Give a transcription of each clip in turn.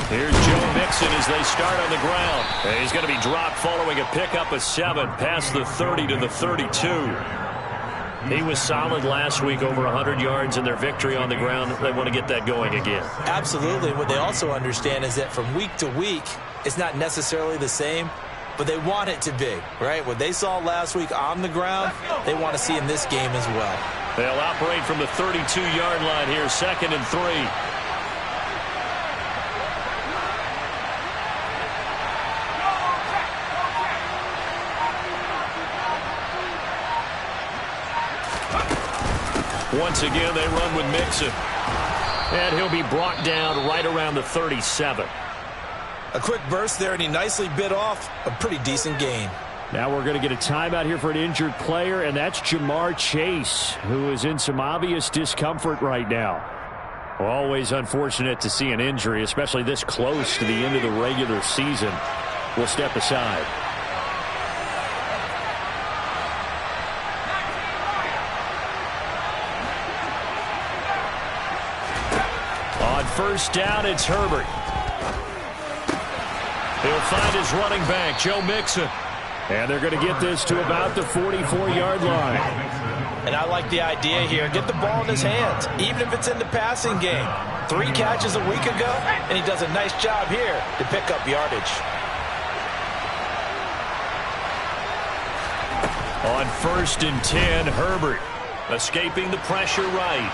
Here's Joe Mixon as they start on the ground. And he's going to be dropped following a pickup of 7 past the 30 to the 32. He was solid last week, over 100 yards in their victory on the ground. They want to get that going again. Absolutely. What they also understand is that from week to week, it's not necessarily the same, but they want it to be, right? What they saw last week on the ground, they want to see in this game as well. They'll operate from the 32-yard line here, 2nd and 3. Once again, they run with Mixon. And he'll be brought down right around the 37. A quick burst there, and he nicely bit off a pretty decent gain. Now we're going to get a timeout here for an injured player, and that's Jamar Chase, who is in some obvious discomfort right now. Always unfortunate to see an injury, especially this close to the end of the regular season. We'll step aside. On first down, it's Herbert. He'll find his running back, Joe Mixon. And they're going to get this to about the 44-yard line. And I like the idea here. Get the ball in his hands, even if it's in the passing game. 3 catches a week ago, and he does a nice job here to pick up yardage. On first and 10, Herbert escaping the pressure right.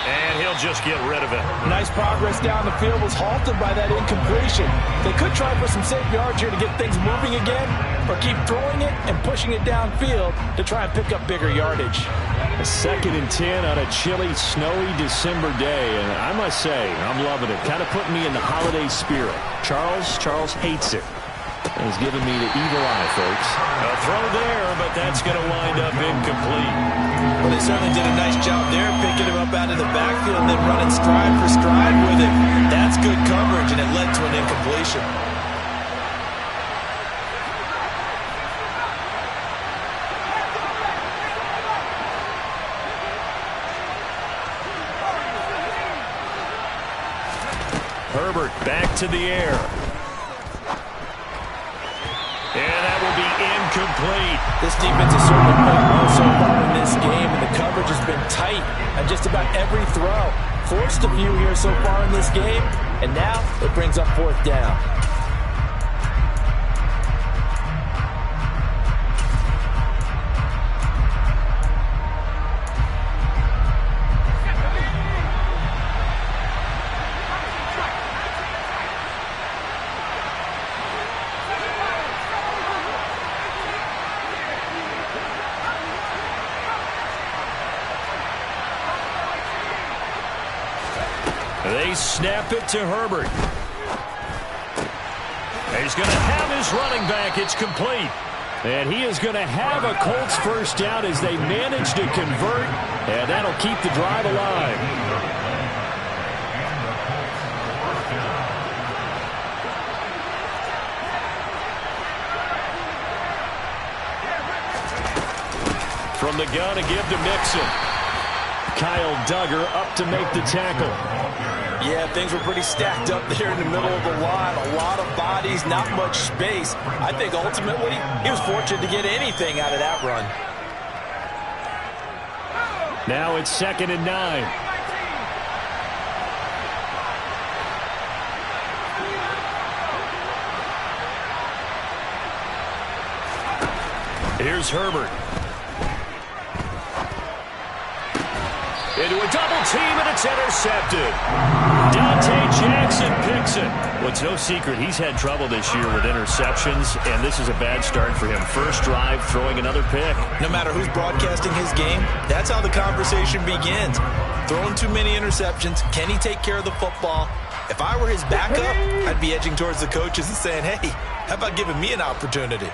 And he'll just get rid of it. Nice progress down the field, was halted by that incompletion. They could try for some safe yards here to get things moving again, or keep throwing it and pushing it downfield to try and pick up bigger yardage. A 2nd and 10 on a chilly, snowy December day, and I must say, I'm loving it. Kind of putting me in the holiday spirit. Charles hates it. He's giving me the evil eye, folks. A throw there, but that's going to wind up incomplete. Well, they certainly did a nice job there, picking him up out of the backfield and then running stride for stride with him. That's good coverage, and it led to an incompletion. Herbert back to the air. And that will be incomplete. This defense has certainly played well so far in this game, and the coverage has been tight on just about every throw. Forced a few here so far in this game, and now it brings up 4th down. They snap it to Herbert. He's going to have his running back. It's complete. And he is going to have a Colts first down as they manage to convert. And that'll keep the drive alive. From the gun, a give to Mixon. Kyle Duggar up to make the tackle. Yeah, things were pretty stacked up there in the middle of the line. A lot of bodies, not much space. I think ultimately he was fortunate to get anything out of that run. Now it's 2nd and 9. Here's Herbert. Into a double team, and it's intercepted. Dante Jackson picks it. Well, it's no secret he's had trouble this year with interceptions, and this is a bad start for him. First drive, throwing another pick. No matter who's broadcasting his game, that's how the conversation begins. Throwing too many interceptions. Can he take care of the football? If I were his backup, I'd be edging towards the coaches and saying, hey, how about giving me an opportunity?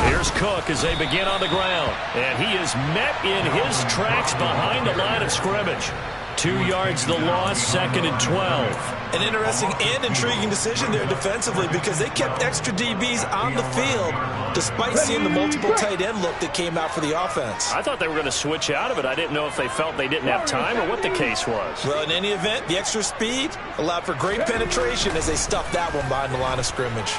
Here's Cook as they begin on the ground. And he is met in his tracks behind the line of scrimmage. 2 yards the loss, 2nd and 12. An interesting and intriguing decision there defensively because they kept extra DBs on the field despite seeing the multiple tight end look that came out for the offense. I thought they were going to switch out of it. I didn't know if they felt they didn't have time or what the case was. Well, in any event, the extra speed allowed for great penetration as they stuffed that one behind the line of scrimmage.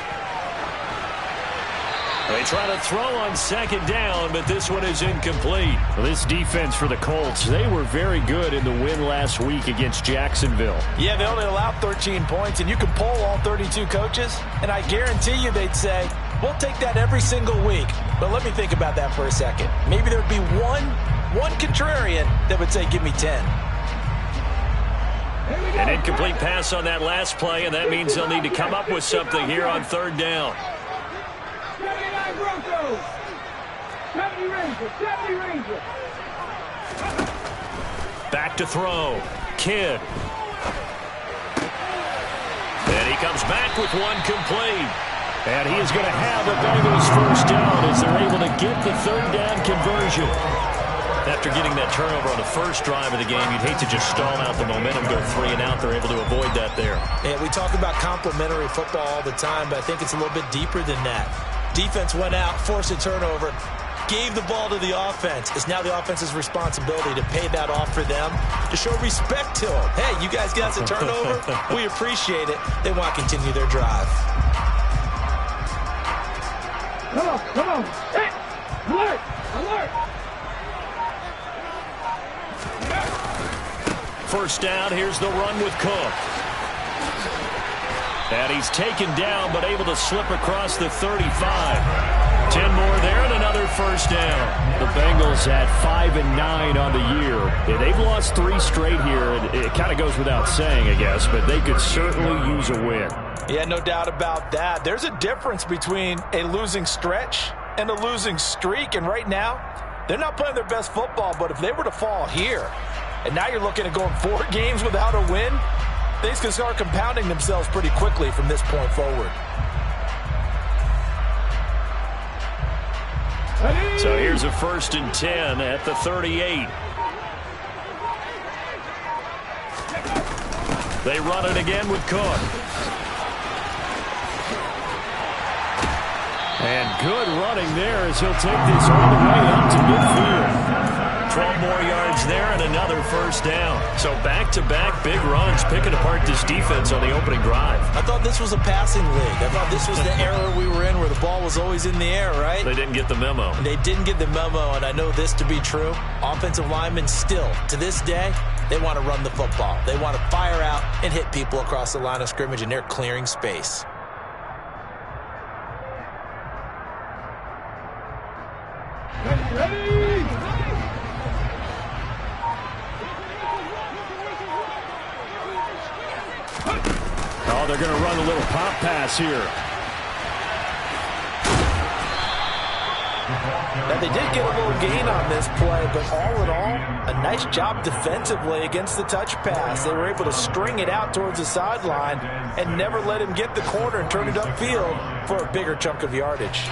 They try to throw on 2nd down, but this one is incomplete. Well, this defense for the Colts, they were very good in the win last week against Jacksonville. Yeah, they only allowed 13 points, and you can poll all 32 coaches, and I guarantee you they'd say, we'll take that every single week. But let me think about that for a second. Maybe there'd be one contrarian that would say, give me 10. An incomplete pass on that last play, and that means they'll need to come up with something here on 3rd down. Back to throw. Kidd. And he comes back with one complete. And he is going to have the Bengals first down as they're able to get the 3rd down conversion. After getting that turnover on the first drive of the game, you'd hate to just stall out the momentum, go 3 and out. They're able to avoid that there. And we talk about complementary football all the time, but I think it's a little bit deeper than that. Defense went out, forced a turnover, gave the ball to the offense. It's now the offense's responsibility to pay that off for them, to show respect to them. Hey, you guys got us a turnover? We appreciate it. They want to continue their drive. Come on. Hey, alert. First down, here's the run with Cook. And he's taken down, but able to slip across the 35. 10 more there and another first down. The Bengals at 5-9 on the year. Yeah, they've lost 3 straight here. It kind of goes without saying, I guess, but they could certainly use a win. Yeah, no doubt about that. There's a difference between a losing stretch and a losing streak, and right now, they're not playing their best football, but if they were to fall here, and now you're looking at going 4 games without a win, things can start compounding themselves pretty quickly from this point forward. So here's a 1st and 10 at the 38. They run it again with Cook. And good running there as he'll take this all the way up to midfield. 12 more yards there and another first down. So back-to-back big runs picking apart this defense on the opening drive. I thought this was a passing league. I thought this was the era we were in where the ball was always in the air, right? They didn't get the memo. They didn't get the memo, and I know this to be true. Offensive linemen still, to this day, they want to run the football. They want to fire out and hit people across the line of scrimmage, and they're clearing space. Ready! Oh, they're going to run a little pop pass here. Now, they did get a little gain on this play, but all in all, a nice job defensively against the touch pass. They were able to string it out towards the sideline and never let him get the corner and turn it upfield for a bigger chunk of yardage.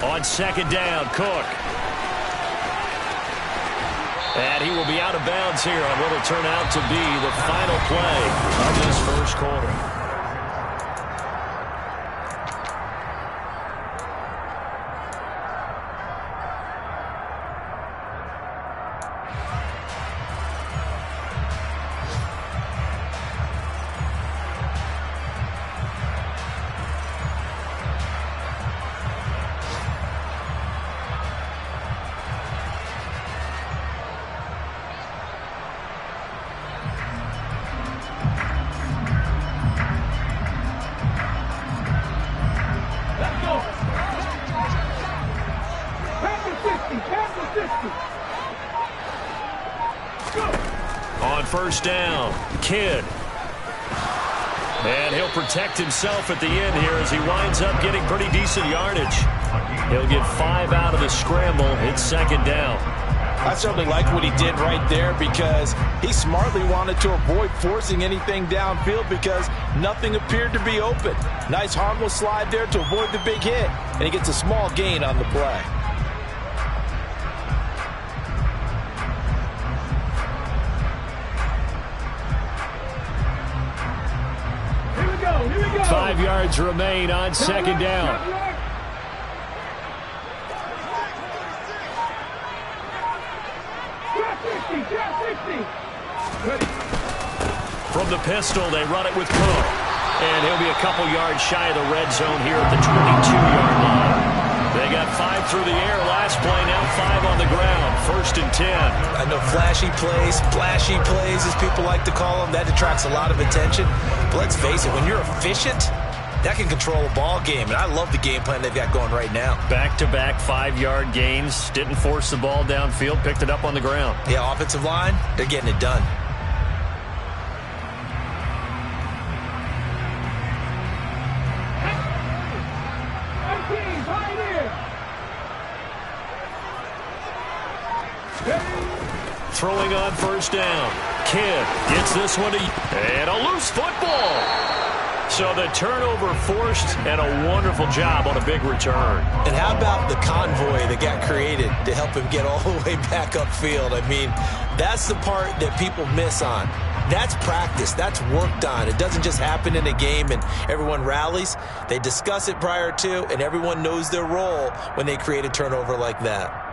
On 2nd down, Cook. And he will be out of bounds here on what will turn out to be the final play of this first quarter. On first down. Kidd. And he'll protect himself at the end here as he winds up getting pretty decent yardage. He'll get 5 out of the scramble. It's second down. I certainly like what he did right there because he smartly wanted to avoid forcing anything downfield because nothing appeared to be open. Nice harmless slide there to avoid the big hit, and he gets a small gain on the play. Here we go. 5 yards remain on second down. From the pistol, they run it with Cook. And he'll be a couple yards shy of the red zone here at the 22-yard line. They got 5 through the air last play, now 5 on the ground. First and 10. I know flashy plays, as people like to call them, that attracts a lot of attention. But let's face it, when you're efficient, that can control a ball game. And I love the game plan they've got going right now. Back-to-back 5-yard gains. Didn't force the ball downfield, picked it up on the ground. Yeah, offensive line, they're getting it done. Throwing on first down. Kidd gets this one to... And a loose football. So the turnover forced and a wonderful job on a big return. And how about the convoy that got created to help him get all the way back upfield? I mean, that's the part that people miss on. That's practice. That's worked on. It doesn't just happen in a game and everyone rallies. They discuss it prior to, and everyone knows their role when they create a turnover like that.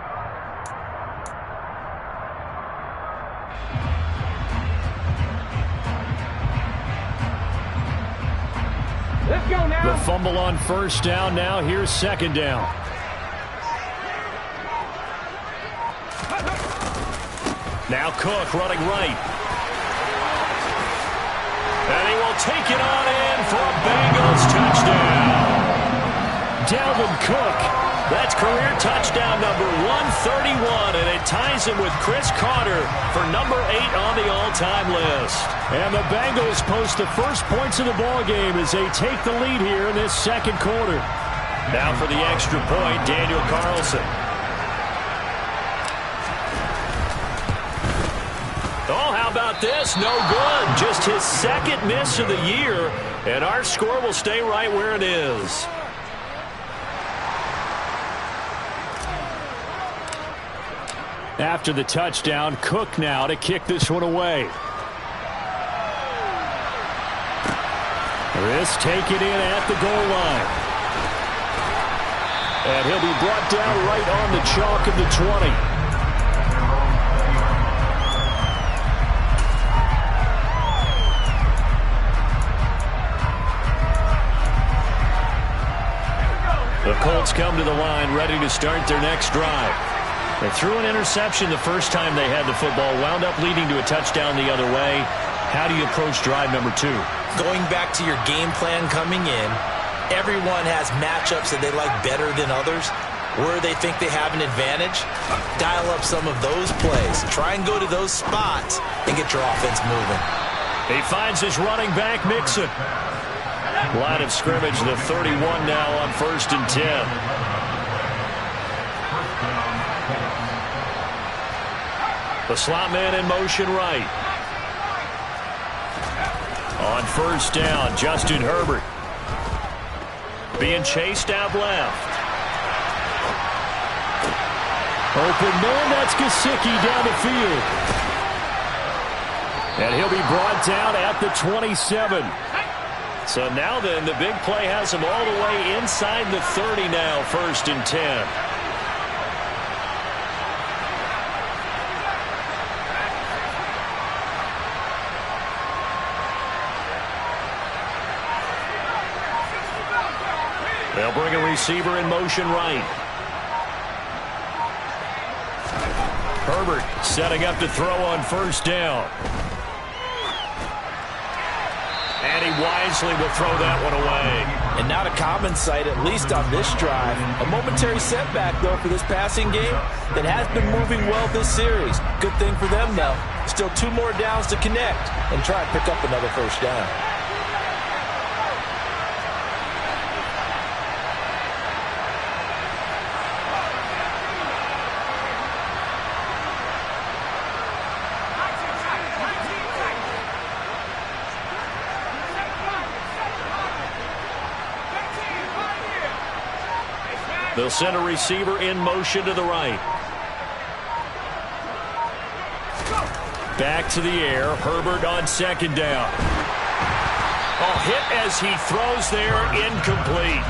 Let's go now. The fumble on first down. Now here's second down. Now Cook running right. And he will take it on in for a Bengals touchdown. Dalvin Cook. That's career touchdown number 131, and it ties him with Chris Carter for number 8 on the all-time list. And the Bengals post the first points of the ball game as they take the lead here in this second quarter. Now for the extra point, Daniel Carlson. Oh, how about this? No good. Just his second miss of the year, and our score will stay right where it is. After the touchdown, Cook now to kick this one away. This taken in at the goal line. And he'll be brought down right on the chalk of the 20. The Colts come to the line ready to start their next drive. They threw an interception the first time they had the football, wound up leading to a touchdown the other way. How do you approach drive number 2? Going back to your game plan coming in, everyone has matchups that they like better than others. Where they think they have an advantage, dial up some of those plays. Try and go to those spots and get your offense moving. He finds his running back, Mixon. Line of scrimmage, the 31 now on first and 10. The slot man in motion right. On first down, Justin Herbert. Being chased out left. Open man, that's Gesicki down the field. And he'll be brought down at the 27. So now then, the big play has him all the way inside the 30 now, first and 10. They'll bring a receiver in motion right. Herbert setting up to throw on first down. And he wisely will throw that one away. And not a common sight, at least on this drive. A momentary setback, though, for this passing game that has been moving well this series. Good thing for them, though. Still 2 more downs to connect and try and pick up another first down. They'll send a receiver in motion to the right. Back to the air. Herbert on second down. Hit as he throws there, incomplete.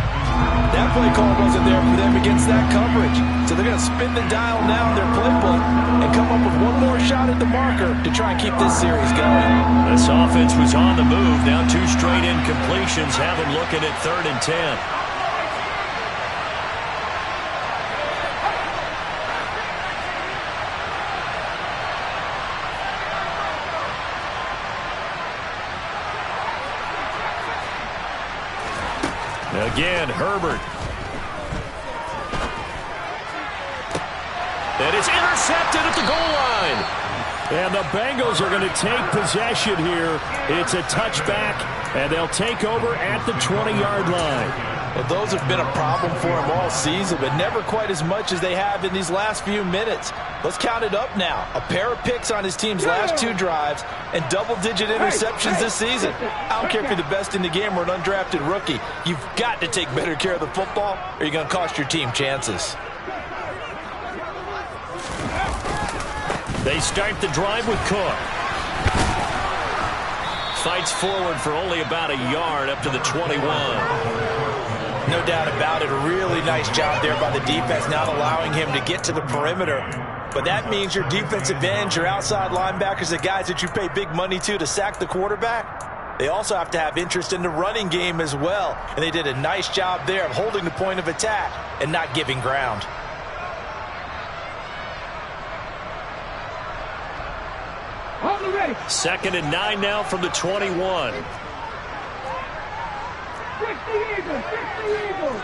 That play call wasn't there for them against that coverage. So they're going to spin the dial now in their playbook and come up with one more shot at the marker to try and keep this series going. This offense was on the move. Now 2 straight incompletions have them looking at 3rd and 10. Again, Herbert. And it's intercepted at the goal line. And the Bengals are going to take possession here. It's a touchback, and they'll take over at the 20-yard line. Well, those have been a problem for him all season, but never quite as much as they have in these last few minutes. Let's count it up now. A pair of picks on his team's last 2 drives and double-digit interceptions this season. I don't care if you're the best in the game or an undrafted rookie. You've got to take better care of the football or you're going to cost your team chances. They start the drive with Cook. Fights forward for only about a yard up to the 21. No doubt about it. A really nice job there by the defense, not allowing him to get to the perimeter. But that means your defensive ends, your outside linebackers, the guys that you pay big money to sack the quarterback, they also have to have interest in the running game as well. And they did a nice job there of holding the point of attack and not giving ground. Ready. 2nd and 9 now from the 21. 60 Eagles, 60 Eagles.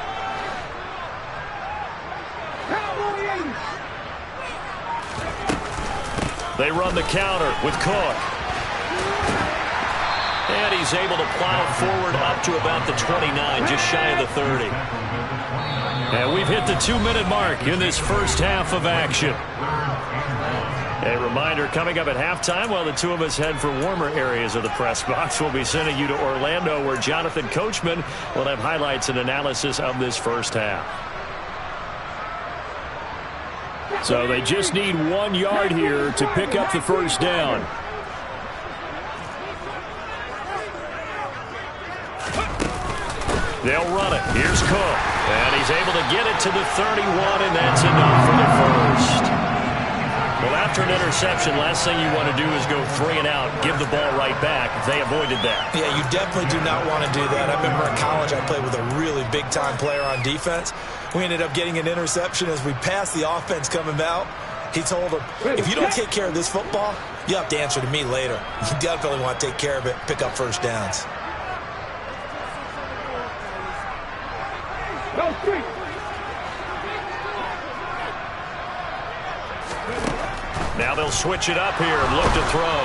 Cowboy 80. They run the counter with Cook. And he's able to plow forward up to about the 29, just shy of the 30. And we've hit the 2-minute mark in this first half of action. A reminder, coming up at halftime, while the 2 of us head for warmer areas of the press box, we'll be sending you to Orlando, where Jonathan Coachman will have highlights and analysis of this first half. So they just need 1 yard here to pick up the first down. They'll run it. Here's Cook. And he's able to get it to the 31, and that's enough for the first. Well, after an interception, last thing you want to do is go 3 and out, give the ball right back. They avoided that. Yeah, you definitely do not want to do that. I remember in college I played with a really big-time player on defense. We ended up getting an interception as we passed the offense coming out. He told him, if you don't take care of this football, you have to answer to me later. You definitely want to take care of it, pick up first downs. Go street. Now they'll switch it up here and look to throw.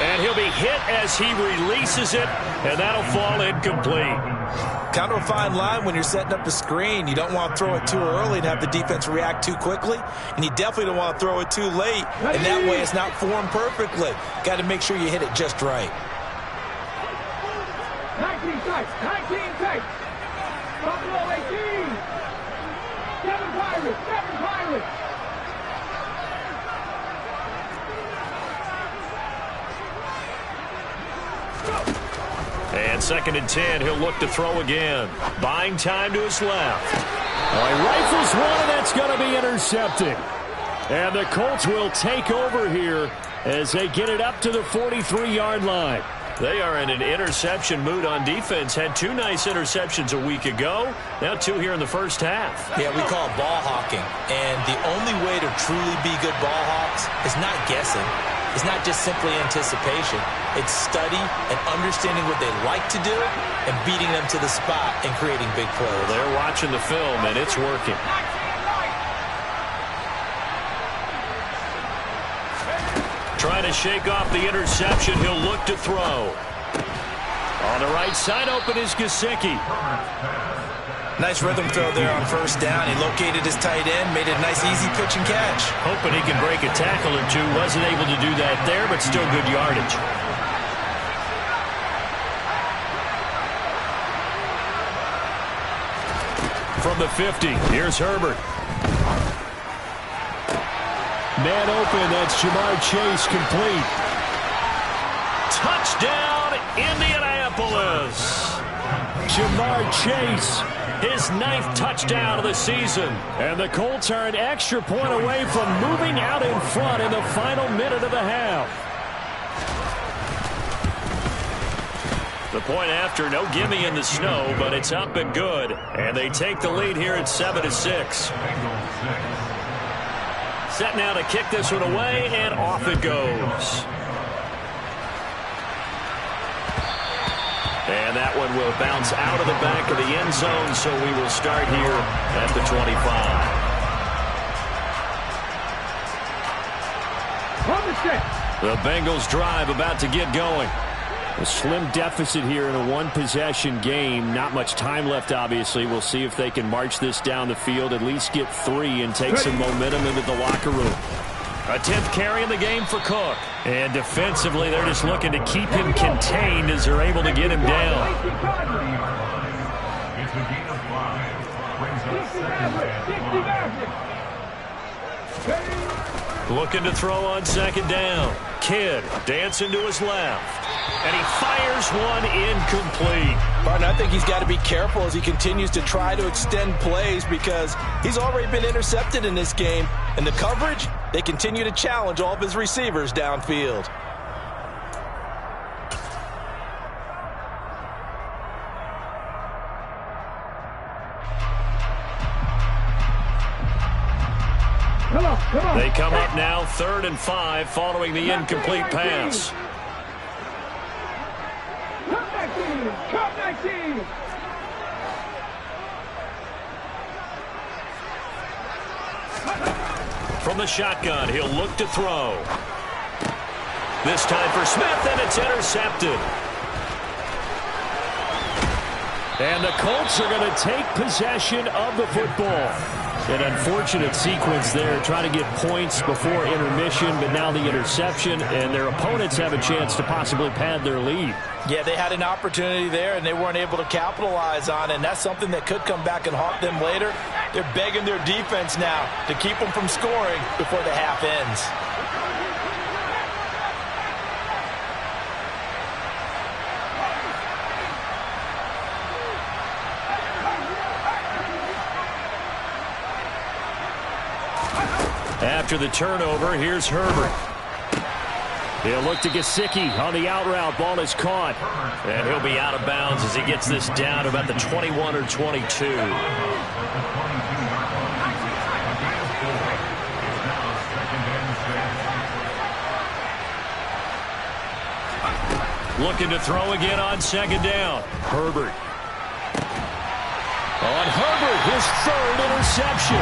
And he'll be hit as he releases it, and that'll fall incomplete. Kind of a fine line when you're setting up a screen. You don't want to throw it too early and have the defense react too quickly, and you definitely don't want to throw it too late, and that way it's not formed perfectly. Got to make sure you hit it just right. 19 tight, 19 tight. Buffalo 18. 7 Pirates, 7 Pirates. And 2nd and 10, he'll look to throw again. Buying time to his left. He rifles one, and that's going to be intercepted. And the Colts will take over here as they get it up to the 43-yard line. They are in an interception mood on defense. Had 2 nice interceptions a week ago. Now 2 here in the first half. Yeah, we call it ball hawking. And the only way to truly be good ball hawks is not guessing. is not just simply anticipation. It's study and understanding what they like to do and beating them to the spot and creating big plays. Well, they're watching the film, and it's working. Trying to shake off the interception. He'll look to throw. On the right side, open is Gesicki. Nice rhythm throw there on first down. He located his tight end, made it a nice easy pitch and catch. Hoping he can break a tackle or two. Wasn't able to do that there, but still good yardage. From the 50, here's Herbert. Man open, that's Ja'Marr Chase, complete. Touchdown, Indianapolis. Ja'Marr Chase, his 9th touchdown of the season. And the Colts are an extra point away from moving out in front in the final minute of the half. The point after, no gimme in the snow, but it's up and good. And they take the lead here at 7-6. Set now to kick this one away, and off it goes. And that one will bounce out of the back of the end zone, so we will start here at the 25. The Bengals drive about to get going. A slim deficit here in a one-possession game. Not much time left, obviously. We'll see if they can march this down the field, at least get 3 and take some momentum into the locker room. A 10th carry in the game for Cook. And defensively, they're just looking to keep him contained as they're able to get him down. Looking to throw on second down. Kidd dancing to his left. And he fires one incomplete. Martin, I think he's got to be careful as he continues to try to extend plays because he's already been intercepted in this game. And the coverage, they continue to challenge all of his receivers downfield. They come up now 3rd and 5 following the incomplete pass. Cut 19! From the shotgun, he'll look to throw. This time for Smith, and it's intercepted. And the Colts are going to take possession of the football. An unfortunate sequence there, trying to get points before intermission, but now the interception, and their opponents have a chance to possibly pad their lead. Yeah, they had an opportunity there, and they weren't able to capitalize on it, and that's something that could come back and haunt them later. They're begging their defense now to keep them from scoring before the half ends. After the turnover, here's Herbert. He'll look to Gesicki on the out route. Ball is caught. And he'll be out of bounds as he gets this down to about the 21 or 22. Looking to throw again on second down. Herbert. On Herbert, his 3rd interception.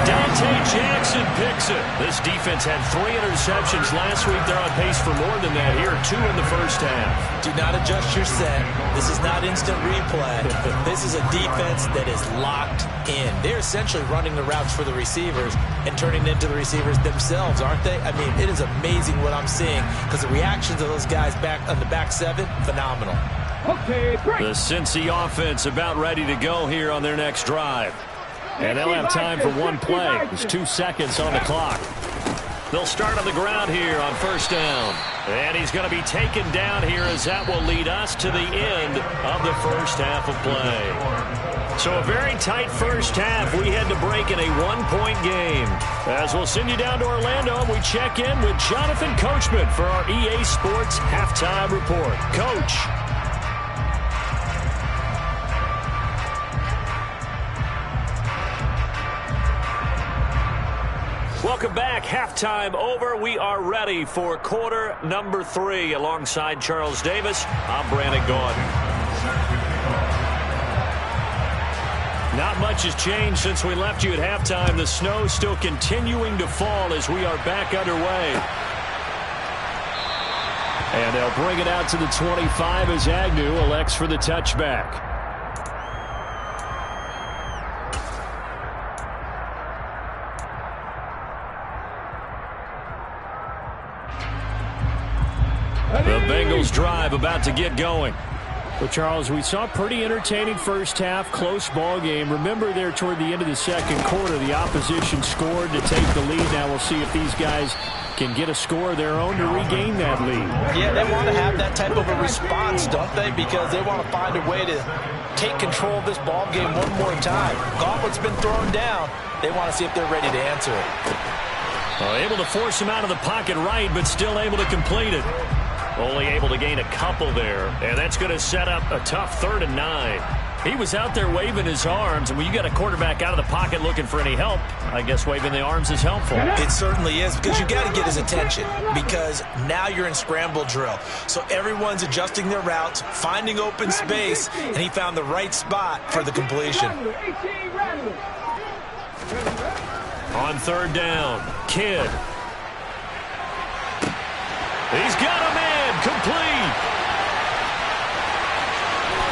Dante Jackson picks it. This defense had 3 interceptions last week. They're on pace for more than that here. 2 in the first half. Do not adjust your set. This is not instant replay. This is a defense that is locked in. They're essentially running the routes for the receivers and turning it into the receivers themselves, aren't they? I mean, it is amazing what I'm seeing because the reactions of those guys back on the back 7, phenomenal. Okay, great. The Cincy offense about ready to go here on their next drive. And they'll have time for one play. There's 2 seconds on the clock. They'll start on the ground here on first down. And he's going to be taken down here as that will lead us to the end of the first half of play. So a very tight first half. We had to break in a 1-point game. As we'll send you down to Orlando, we check in with Jonathan Coachman for our EA Sports Halftime Report. Coach. Welcome back. Halftime over. We are ready for quarter number 3. Alongside Charles Davis, I'm Brandon Gaudin. Not much has changed since we left you at halftime. The snow still continuing to fall as we are back underway. And they'll bring it out to the 25 as Agnew elects for the touchback. The Bengals drive about to get going. Well, Charles, we saw a pretty entertaining first half, close ball game. Remember there toward the end of the second quarter, the opposition scored to take the lead. Now we'll see if these guys can get a score of their own to regain that lead. Yeah, they want to have that type of a response, don't they? Because they want to find a way to take control of this ball game one more time. Gauntlet's been thrown down. They want to see if they're ready to answer it. Able to force him out of the pocket right, but still able to complete it. Only able to gain a couple there, and that's going to set up a tough 3rd and 9. He was out there waving his arms, and when you got a quarterback out of the pocket looking for any help, I guess waving the arms is helpful. It certainly is, because you got to get his attention, because now you're in scramble drill. So everyone's adjusting their routes, finding open space, and he found the right spot for the completion. On 3rd down, Kidd. He's got a man complete.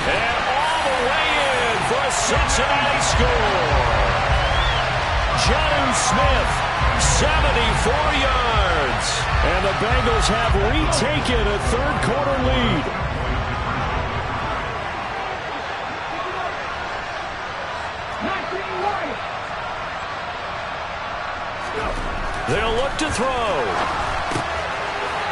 And all the way in for a Cincinnati score. Jonnu Smith, 74 yards. And the Bengals have retaken a 3rd quarter lead. They'll look to throw.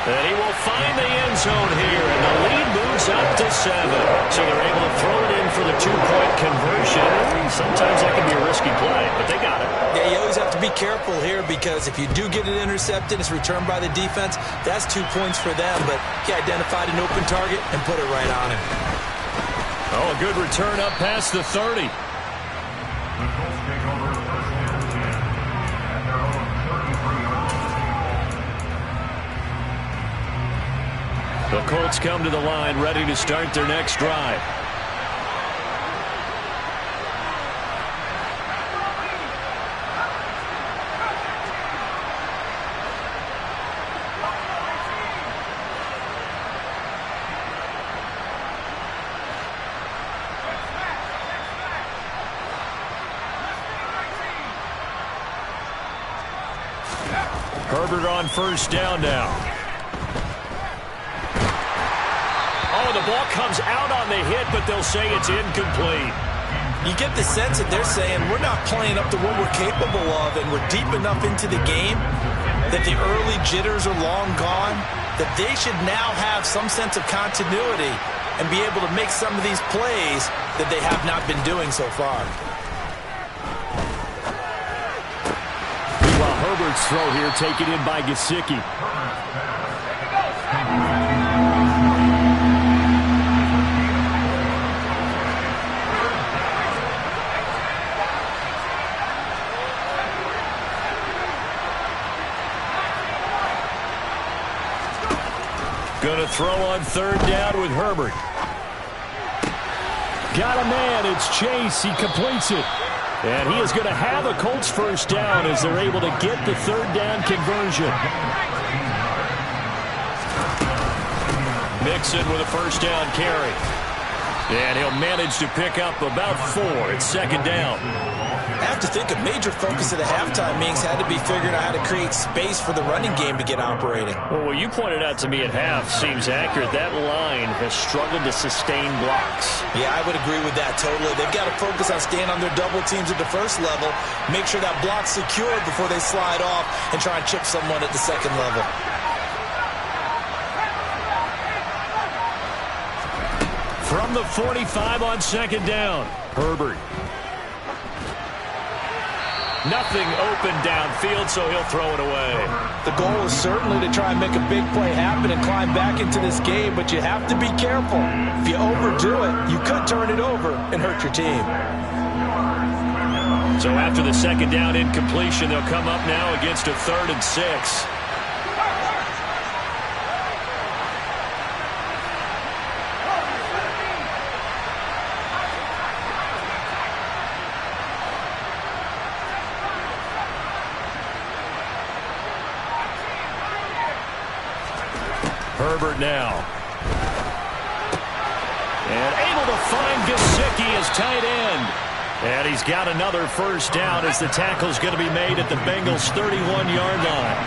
And he will find the end zone here, and the lead moves up to 7. So they're able to throw it in for the 2-point conversion. Sometimes that can be a risky play, but they got it. Yeah, you always have to be careful here, because if you do get it intercepted, it's returned by the defense, that's 2 points for them. But he identified an open target and put it right on him. Oh, a good return up past the 30. The Colts come to the line ready to start their next drive. Herbert on 1st down now. The ball comes out on the hit, but they'll say it's incomplete. You get the sense that they're saying we're not playing up to what we're capable of, and we're deep enough into the game that the early jitters are long gone, that they should now have some sense of continuity and be able to make some of these plays that they have not been doing so far. While Herbert's throw here taken in by Gesicki. Going to throw on 3rd down with Herbert. Got a man. It's Chase. He completes it. And he is going to have a Colts 1st down as they're able to get the 3rd down conversion. Mixon with a 1st down carry. And he'll manage to pick up about 4 at 2nd down. I have to think a major focus of the halftime meetings had to be figuring out how to create space for the running game to get operating. Well, what you pointed out to me at half seems accurate. That line has struggled to sustain blocks. Yeah, I would agree with that totally. They've got to focus on staying on their double teams at the 1st level, make sure that block's secured before they slide off and try and chip someone at the 2nd level. From the 45 on 2nd down, Herbert. Nothing open downfield, so he'll throw it away. The goal is certainly to try and make a big play happen and climb back into this game, but you have to be careful. If you overdo it, you could turn it over and hurt your team. So after the second down incompletion, they'll come up now against a 3rd and 6. Herbert now. And able to find Gesicki as tight end. And he's got another first down as the tackle's going to be made at the Bengals' 31-yard line.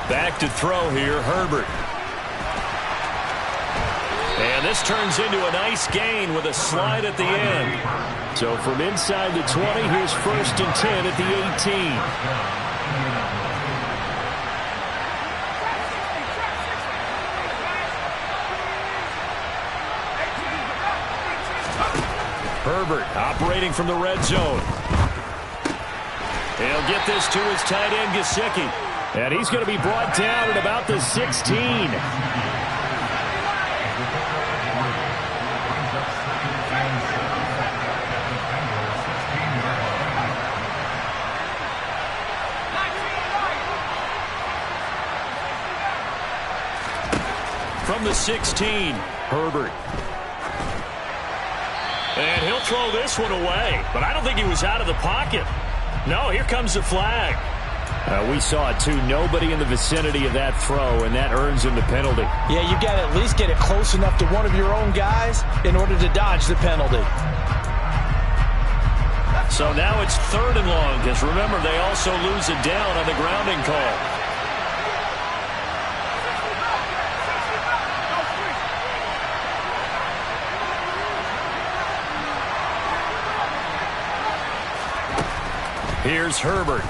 Back to throw here, Herbert. And this turns into a nice gain with a slide at the end. So from inside the 20, here's 1st and 10 at the 18. Herbert operating from the red zone. He'll get this to his tight end, Gesicki. And he's going to be brought down at about the 16. From the 16, Herbert. And he'll throw this one away, but I don't think he was out of the pocket. No, here comes the flag. We saw it, too. Nobody in the vicinity of that throw, and that earns him the penalty. Yeah, you got to at least get it close enough to one of your own guys in order to dodge the penalty. So now it's 3rd and long, because remember, they also lose it down on the grounding call. Here's Herbert.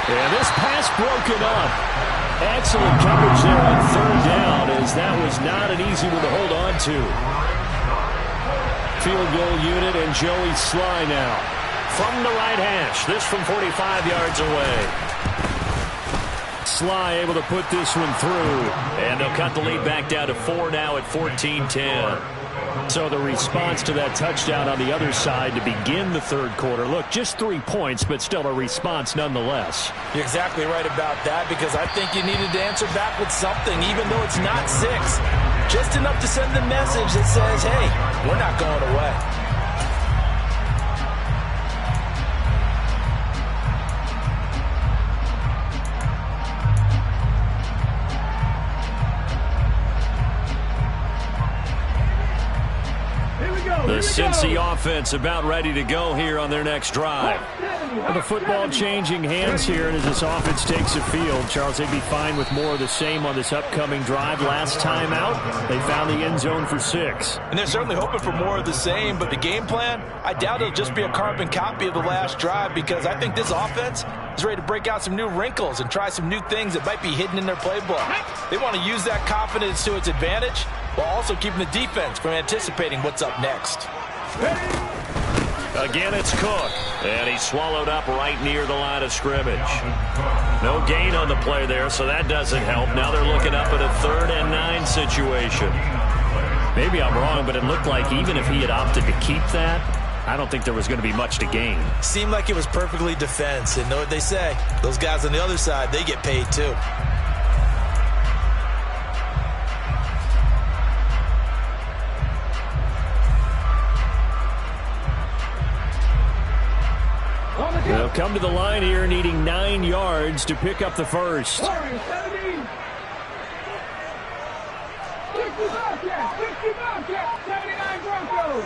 And this pass broken up. Excellent coverage there on 3rd down, as that was not an easy one to hold on to. Field goal unit and Joey Sly now. From the right hash, this from 45 yards away. Sly able to put this one through. And they'll cut the lead back down to 4 now at 14-10. So the response to that touchdown on the other side to begin the 3rd quarter. Look, just 3 points, but still a response nonetheless. You're exactly right about that, because I think you needed to answer back with something, even though it's not 6. Just enough to send the message that says, hey, we're not going away. The Cincy offense about ready to go here on their next drive. Well, the football changing hands here, and as this offense takes the field, Charles, they'd be fine with more of the same on this upcoming drive. Last time out, they found the end zone for 6. And they're certainly hoping for more of the same, but the game plan, I doubt it'll just be a carbon copy of the last drive, because I think this offense is ready to break out some new wrinkles and try some new things that might be hidden in their playbook. They want to use that confidence to its advantage, while also keeping the defense from anticipating what's up next. Again, it's Cook, and he's swallowed up right near the line of scrimmage. No gain on the play there, so that doesn't help. Now they're looking up at a 3rd and 9 situation. Maybe I'm wrong, but it looked like even if he had opted to keep that, I don't think there was going to be much to gain. Seemed like it was perfectly defense, and know what they say, those guys on the other side, they get paid too. They'll come to the line here needing 9 yards to pick up the first. 60 Bobcats, 79 Broncos.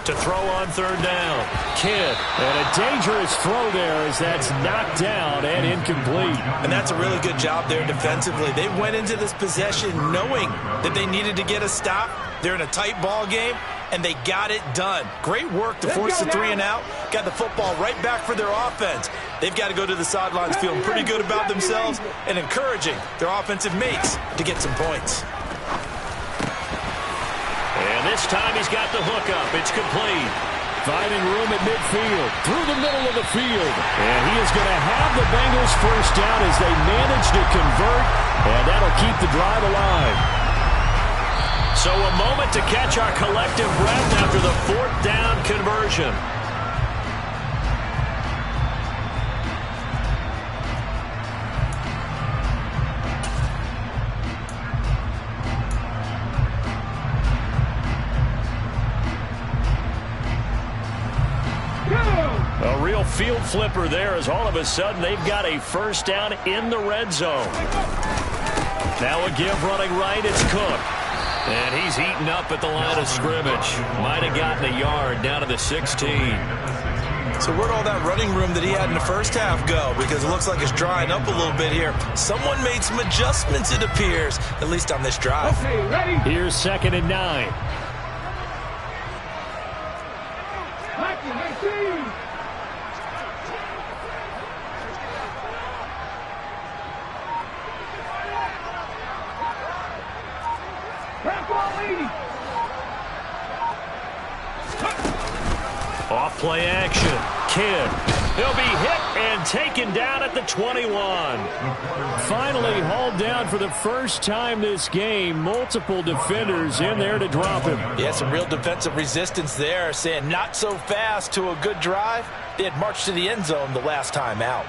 To throw on 3rd down. Kidd. And a dangerous throw there as that's knocked down and incomplete. And that's a really good job there defensively. They went into this possession knowing that they needed to get a stop. They're in a tight ball game, and they got it done. Great work to force the 3 and out. Got the football right back for their offense. They've got to go to the sidelines feeling pretty good about themselves and encouraging their offensive mates to get some points. And this time he's got the hook up. It's complete. Finding room at midfield, through the middle of the field. And he is going to have the Bengals first down as they manage to convert, and that'll keep the drive alive. So a moment to catch our collective breath after the fourth down conversion. A real field flipper there as all of a sudden they've got a first down in the red zone. Now a give running right, it's Cook. And he's eaten up at the line of scrimmage. Might have gotten a yard down to the 16. So where'd all that running room that he had in the first half go? Because it looks like it's drying up a little bit here. Someone made some adjustments, it appears, at least on this drive. Okay, ready? Here's 2nd and 9. Action, 18. Off play action. Kidd. He'll be hit and taken down at the 21. Finally hauled down for the first time this game. Multiple defenders in there to drop him. Yeah, some real defensive resistance there, saying not so fast to a good drive. They had marched to the end zone the last time out.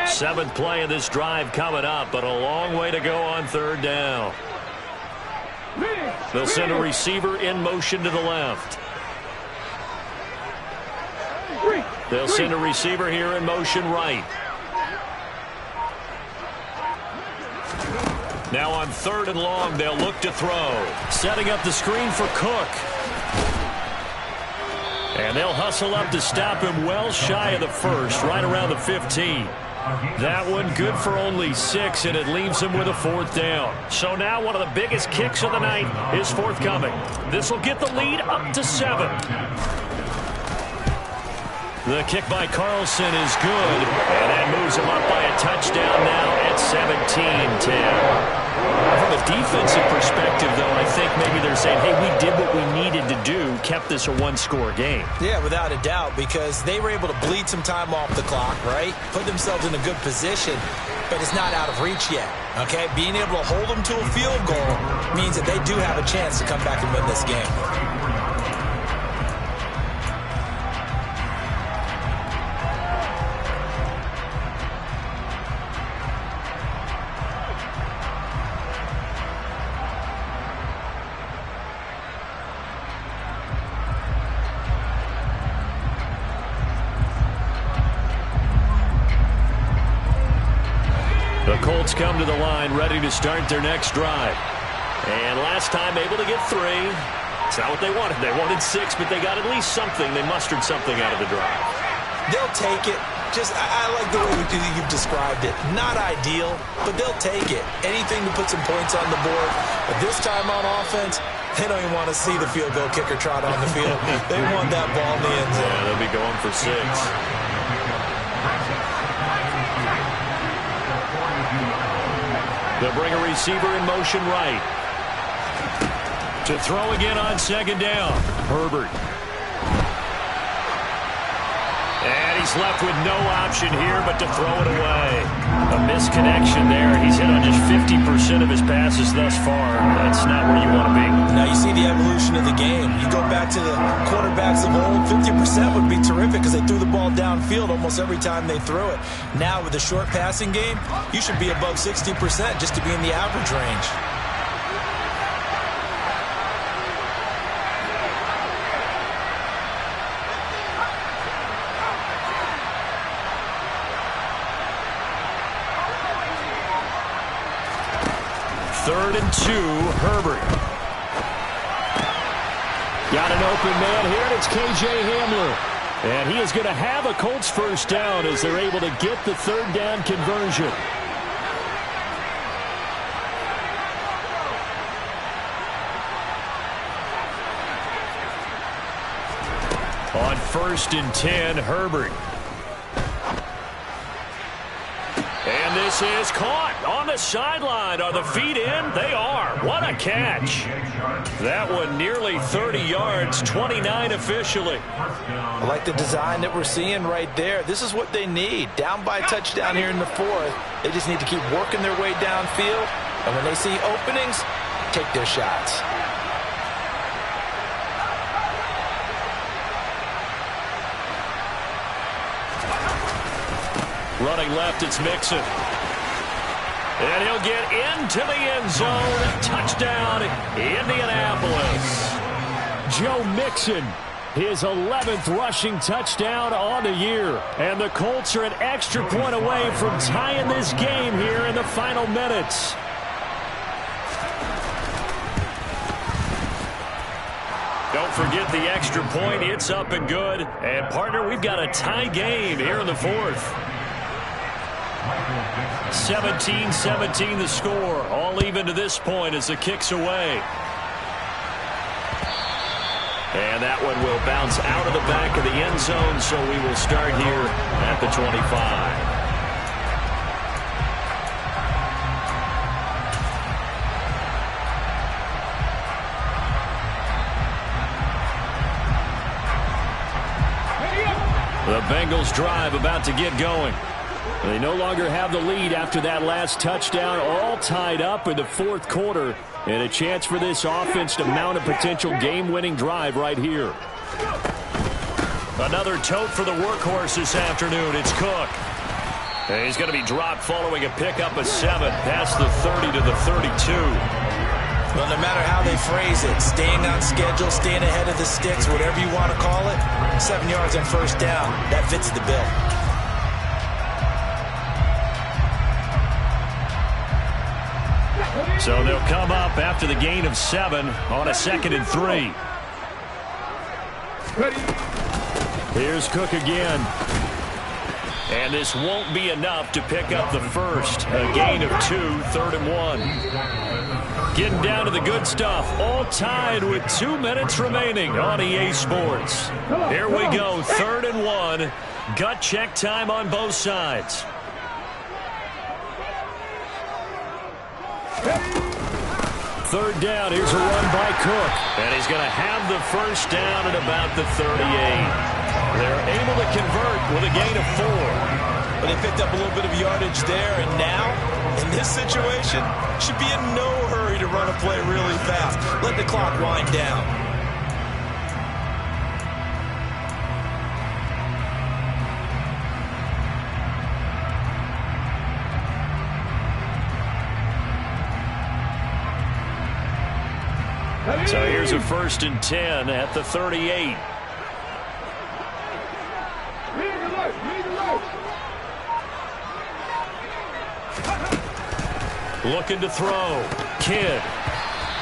7th play of this drive coming up, but a long way to go on 3rd down. They'll send a receiver in motion to the left. They'll send a receiver here in motion right. Now on 3rd and long, they'll look to throw. Setting up the screen for Cook. And they'll hustle up to stop him well shy of the first, right around the 15. That one good for only 6, and it leaves him with a 4th down. So now one of the biggest kicks of the night is forthcoming. This will get the lead up to 7. The kick by Carlson is good, and that moves him up by a touchdown now at 17-10. From a defensive perspective, though, I think maybe they're saying, hey, we did what we needed to do, kept this a one-score game. Yeah, without a doubt, because they were able to bleed some time off the clock, right? Put themselves in a good position, but it's not out of reach yet, okay? Being able to hold them to a field goal means that they do have a chance to come back and win this game. The Colts come to the line ready to start their next drive. And last time able to get 3. It's not what they wanted. They wanted 6, but they got at least something. They mustered something out of the drive. They'll take it. I like the way you've described it. Not ideal, but they'll take it. Anything to put some points on the board. But this time on offense, they don't even want to see the field goal kicker trot on the field. They want that ball in the end zone. Yeah, they'll be going for 6. They'll bring a receiver in motion right. To throw again on 2nd down. Herbert. And he's left with no option here but to throw it away. A misconnection there. He's hit on just 50% of his passes thus far. That's not where you want to be. Now you see the evolution of the game. You go back to the quarterbacks of old, 50% would be terrific because they threw the ball downfield almost every time they threw it. Now with the short passing game, you should be above 60% just to be in the average range. Third and 2, Herbert. Got an open man here, and it's K.J. Hamler. And he is going to have a Colts first down as they're able to get the 3rd down conversion. On 1st and 10, Herbert. And And this is caught on the sideline. Are the feet in? They are. What a catch. That one nearly 30 yards, 29 officially. I like the design that we're seeing right there. This is what they need. Down by a touchdown here in the fourth. They just need to keep working their way downfield. And when they see openings, take their shots. Running left, it's Mixon. And he'll get into the end zone. Touchdown, Indianapolis. Joe Mixon, his 11th rushing touchdown on the year. And the Colts are an extra point away from tying this game here in the final minutes. Don't forget the extra point. It's up and good. And, partner, we've got a tie game here in the fourth. 17-17 the score. All even to this point as the kick's away. And that one will bounce out of the back of the end zone, so we will start here at the 25. The Bengals drive about to get going. They no longer have the lead after that last touchdown, all tied up in the fourth quarter, and a chance for this offense to mount a potential game-winning drive right here. Another tote for the workhorse this afternoon. It's Cook. And he's going to be dropped following a pickup of 7 past the 30 to the 32. Well, no matter how they phrase it, staying on schedule, staying ahead of the sticks, whatever you want to call it, 7 yards on first down, that fits the bill. So they'll come up after the gain of 7 on a 2nd and 3. Here's Cook again. And this won't be enough to pick up the first. A gain of 2, 3rd and 1. Getting down to the good stuff. All tied with 2 minutes remaining on EA Sports. Here we go, 3rd and 1. Gut check time on both sides. Third down, here's a run by Cook. And he's going to have the first down at about the 38. They're able to convert with a gain of 4. But they picked up a little bit of yardage there, and now, in this situation, should be in no hurry to run a play really fast. Let the clock wind down. So here's a 1st and 10 at the 38. Looking to throw. Kidd.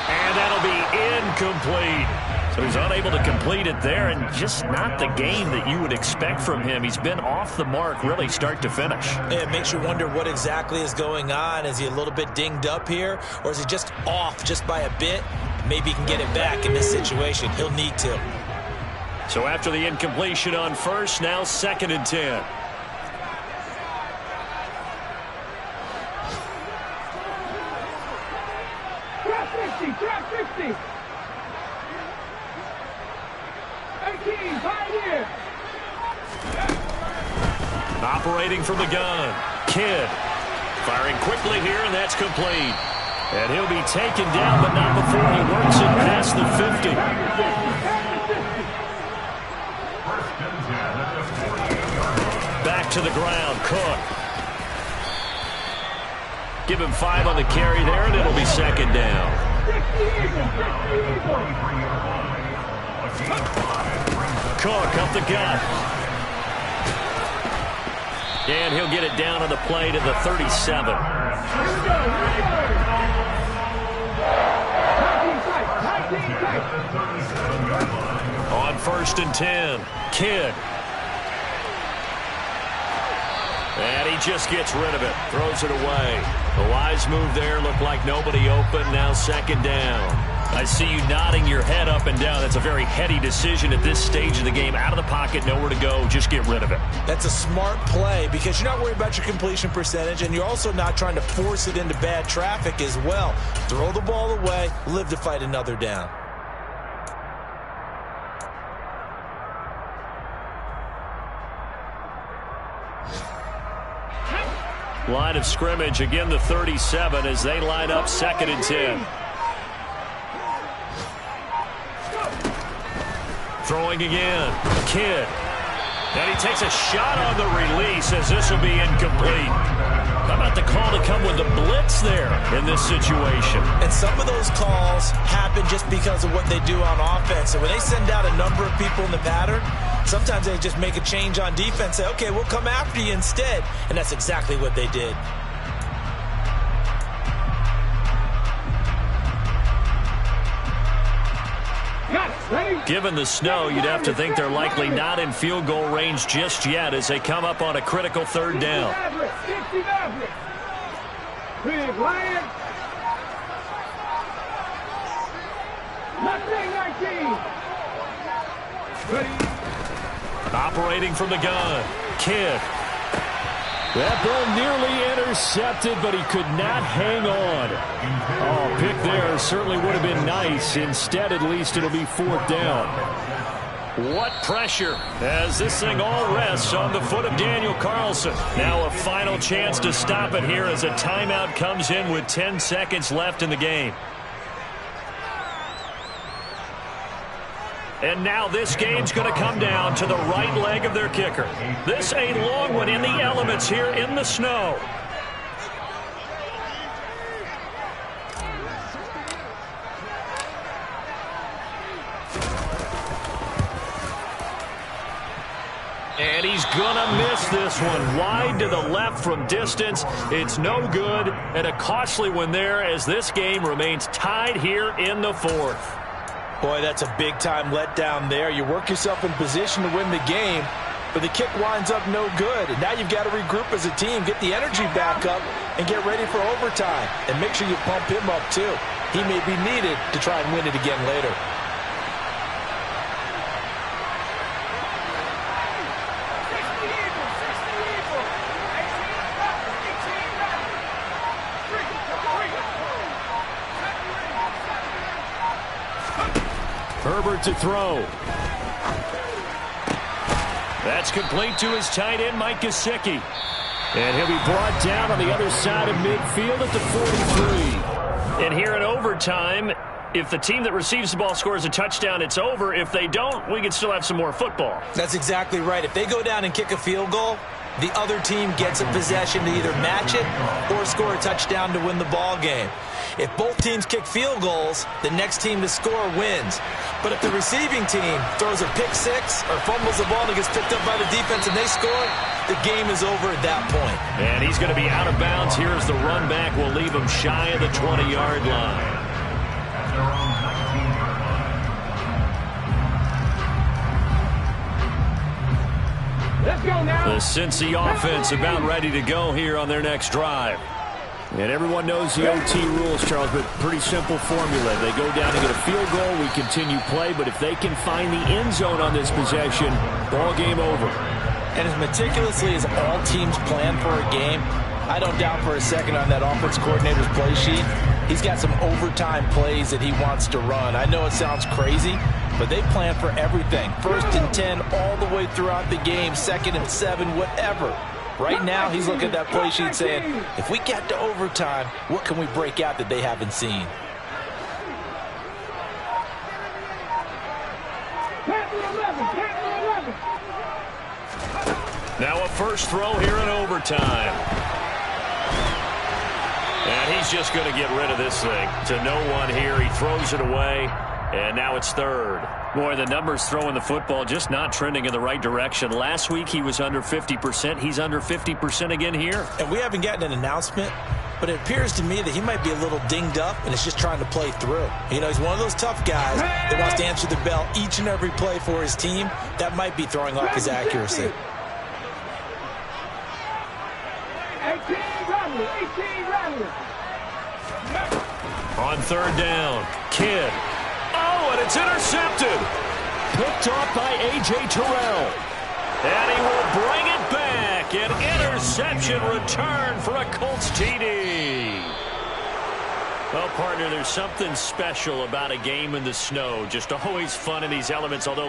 And that'll be incomplete. So he's unable to complete it there, and just not the game that you would expect from him. He's been off the mark really start to finish. It makes you wonder what exactly is going on. Is he a little bit dinged up here, or is he just off just by a bit? Maybe he can get it back in this situation. He'll need to. So after the incompletion on first, now 2nd and 10. Trap 60. 18, Pioneer. Operating from the gun. Kidd. Firing quickly here, and that's complete. And he'll be taken down, but not before he works it past the 50. Back to the ground, Cook. Give him 5 on the carry there, and it'll be 2nd down. Cook up the gut. And he'll get it down on the play to the 37. On 1st and 10, Kidd. And he just gets rid of it, throws it away. A wise move there, looked like nobody open, now 2nd down. I see you nodding your head up and down. That's a very heady decision at this stage of the game. Out of the pocket, nowhere to go. Just get rid of it. That's a smart play because you're not worried about your completion percentage, and you're also not trying to force it into bad traffic as well. Throw the ball away, live to fight another down. Line of scrimmage, again the 37 as they line up 2nd and 10. Throwing again, Kidd. And he takes a shot on the release as this will be incomplete. How about the call to come with the blitz there in this situation? And some of those calls happen just because of what they do on offense. And when they send out a number of people in the pattern, sometimes they just make a change on defense, say, okay, we'll come after you instead. And that's exactly what they did. Given the snow, you'd have to think they're likely not in field goal range just yet as they come up on a critical 3rd down. Big Lion. 19. Operating from the gun, Kidd. That ball nearly intercepted, but he could not hang on. Oh, pick there certainly would have been nice. Instead, at least, it'll be 4th down. What pressure as this thing all rests on the foot of Daniel Carlson. Now a final chance to stop it here as a timeout comes in with 10 seconds left in the game. And now this game's going to come down to the right leg of their kicker. This a long one in the elements here in the snow. And he's going to miss this one. Wide to the left from distance. It's no good. And a costly one there as this game remains tied here in the 4th. Boy, that's a big-time letdown there. You work yourself in position to win the game, but the kick winds up no good. And now you've got to regroup as a team, get the energy back up, and get ready for overtime. And make sure you pump him up, too. He may be needed to try and win it again later. Herbert to throw. That's complete to his tight end, Mike Gesicki. And he'll be brought down on the other side of midfield at the 43. And here in overtime, if the team that receives the ball scores a touchdown, it's over. If they don't, we can still have some more football. That's exactly right. If they go down and kick a field goal, the other team gets a possession to either match it or score a touchdown to win the ball game. If both teams kick field goals, the next team to score wins. But if the receiving team throws a pick six or fumbles the ball and gets picked up by the defense and they score, the game is over at that point. And he's going to be out of bounds. Here's the run back. We'll leave him shy of the 20-yard line. Let's go now. The Cincy offense about ready to go here on their next drive. And everyone knows the OT rules, Charles, but pretty simple formula. They go down and get a field goal, we continue play, but if they can find the end zone on this possession, ball game over. And as meticulously as all teams plan for a game, I don't doubt for a second on that offense coordinator's play sheet, he's got some overtime plays that he wants to run. I know it sounds crazy, but they plan for everything. 1st and 10 all the way throughout the game, 2nd and 7, whatever. Right now, he's looking at that play sheet saying, if we get to overtime, what can we break out that they haven't seen? Now a first throw here in overtime. And he's just going to get rid of this thing to no one here. He throws it away, and now it's 3rd. Boy, the numbers throwing the football just not trending in the right direction. Last week he was under 50%. He's under 50% again here. And we haven't gotten an announcement, but it appears to me that he might be a little dinged up and is just trying to play through. You know, he's one of those tough guys that wants to answer the bell each and every play for his team. That might be throwing off his accuracy. 18 Rattler. On third down, Kidd. Oh, and it's intercepted. Picked off by A.J. Terrell. And he will bring it back. An interception return for a Colts TD. Well, partner, there's something special about a game in the snow. Just always fun in these elements, although